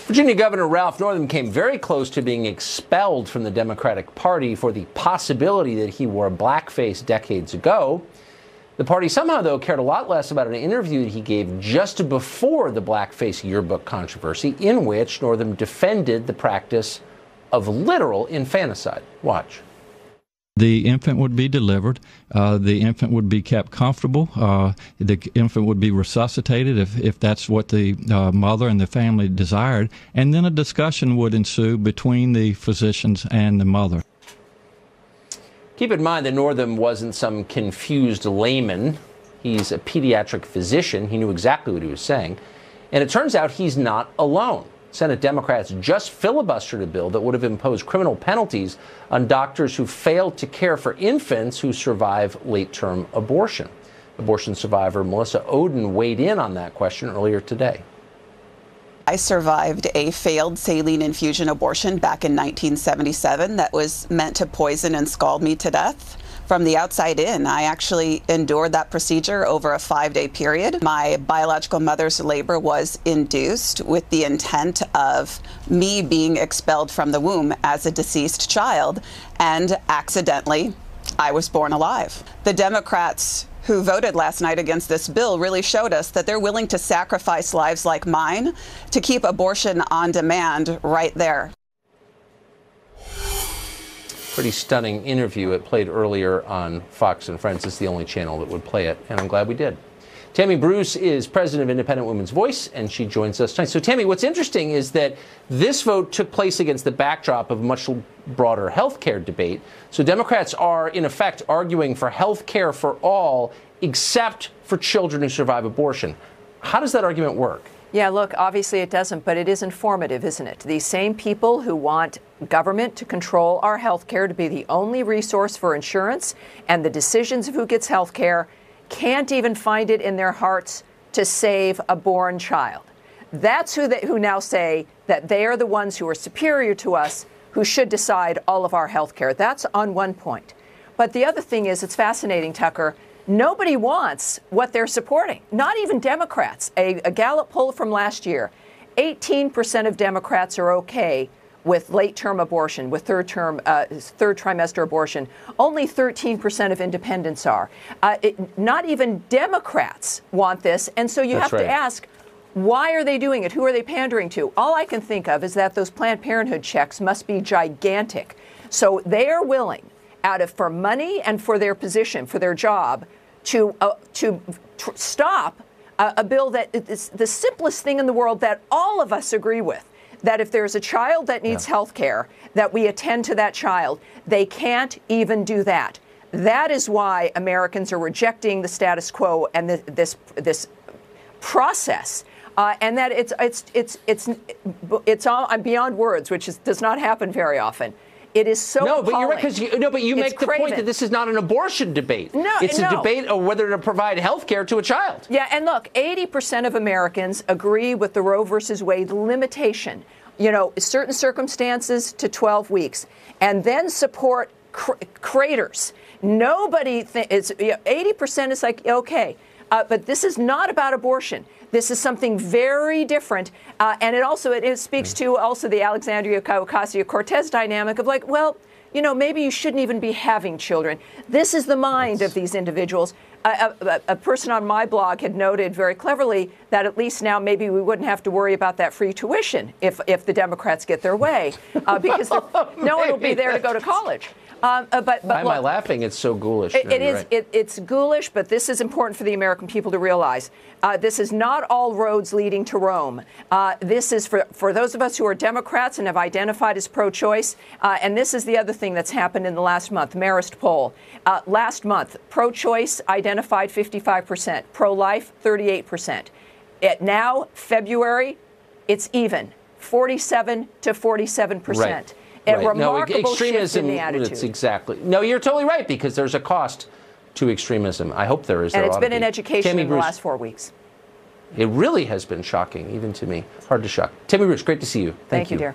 Virginia Governor Ralph Northam came very close to being expelled from the Democratic Party for the possibility that he wore blackface decades ago. The party somehow, though, cared a lot less about an interview that he gave just before the blackface yearbook controversy, in which Northam defended the practice of literal infanticide. Watch. The infant would be delivered. The infant would be kept comfortable. The infant would be resuscitated if that's what the mother and the family desired. And then a discussion would ensue between the physicians and the mother. Keep in mind that Northam wasn't some confused layman. He's a pediatric physician. He knew exactly what he was saying. And it turns out he's not alone. Senate Democrats just filibustered a bill that would have imposed criminal penalties on doctors who failed to care for infants who survive late-term abortion. Abortion survivor Melissa Oden weighed in on that question earlier today. I survived a failed saline infusion abortion back in 1977 that was meant to poison and scald me to death. From the outside in, I actually endured that procedure over a 5-day period. My biological mother's labor was induced with the intent of me being expelled from the womb as a deceased child, and accidentally, I was born alive. The Democrats who voted last night against this bill really showed us that they're willing to sacrifice lives like mine to keep abortion on demand right there. Pretty stunning interview. It played earlier on Fox and Friends. It's the only channel that would play it, and I'm glad we did. Tammy Bruce is president of Independent Women's Voice, and she joins us tonight. So, Tammy, what's interesting is that this vote took place against the backdrop of a much broader health care debate. So Democrats are, in effect, arguing for health care for all, except for children who survive abortion. How does that argument work? Yeah, look, obviously it doesn't, but it is informative, isn't it? These same people who want government to control our health care, to be the only resource for insurance and the decisions of who gets health care, can't even find it in their hearts to save a born child. That's who now say that they are the ones who are superior to us, who should decide all of our health care. That's on one point. But the other thing is, it's fascinating, Tucker, nobody wants what they're supporting, not even Democrats. A Gallup poll from last year, 18% of Democrats are okay with late-term abortion, with third trimester abortion. Only 13% of independents are. Not even Democrats want this, and so you have to ask, why are they doing it? Who are they pandering to? All I can think of is that those Planned Parenthood checks must be gigantic. So they are willing, for money and for their position, for their job, to stop a bill that is the simplest thing in the world that all of us agree with. That if there's a child that needs health care, that we attend to that child. They can't even do that. That is why Americans are rejecting the status quo and this process, and that it's all beyond words, which does not happen very often. It is so No, but appalling. you're right, because you make the point that this is not an abortion debate. No, it's a debate of whether to provide health care to a child. Yeah, and look, 80% of Americans agree with the Roe versus Wade limitation. Certain circumstances to 12 weeks, and then support craters. Nobody is 80% is like okay, but this is not about abortion. This is something very different, and it speaks to also the Alexandria Ocasio-Cortez dynamic of like, well, maybe you shouldn't even be having children. This is the mind of these individuals. A person on my blog had noted very cleverly that at least now maybe we wouldn't have to worry about that free tuition if the Democrats get their way, because no one will be there to go to college. Why am I laughing? It's so ghoulish. It's ghoulish, but this is important for the American people to realize. This is not all roads leading to Rome. This is for those of us who are Democrats and have identified as pro-choice. And this is the other thing that's happened in the last month, Marist poll. Last month, pro-choice identified 55%, pro-life 38%. Now, February, it's even, 47 to 47%. Right. A remarkable shift in the attitude. It's exactly. No, you're totally right, because there's a cost to extremism. I hope there is. And it's been in education in the last 4 weeks. It really has been shocking, even to me. Hard to shock. Tammy Bruce, great to see you. Thank you, dear.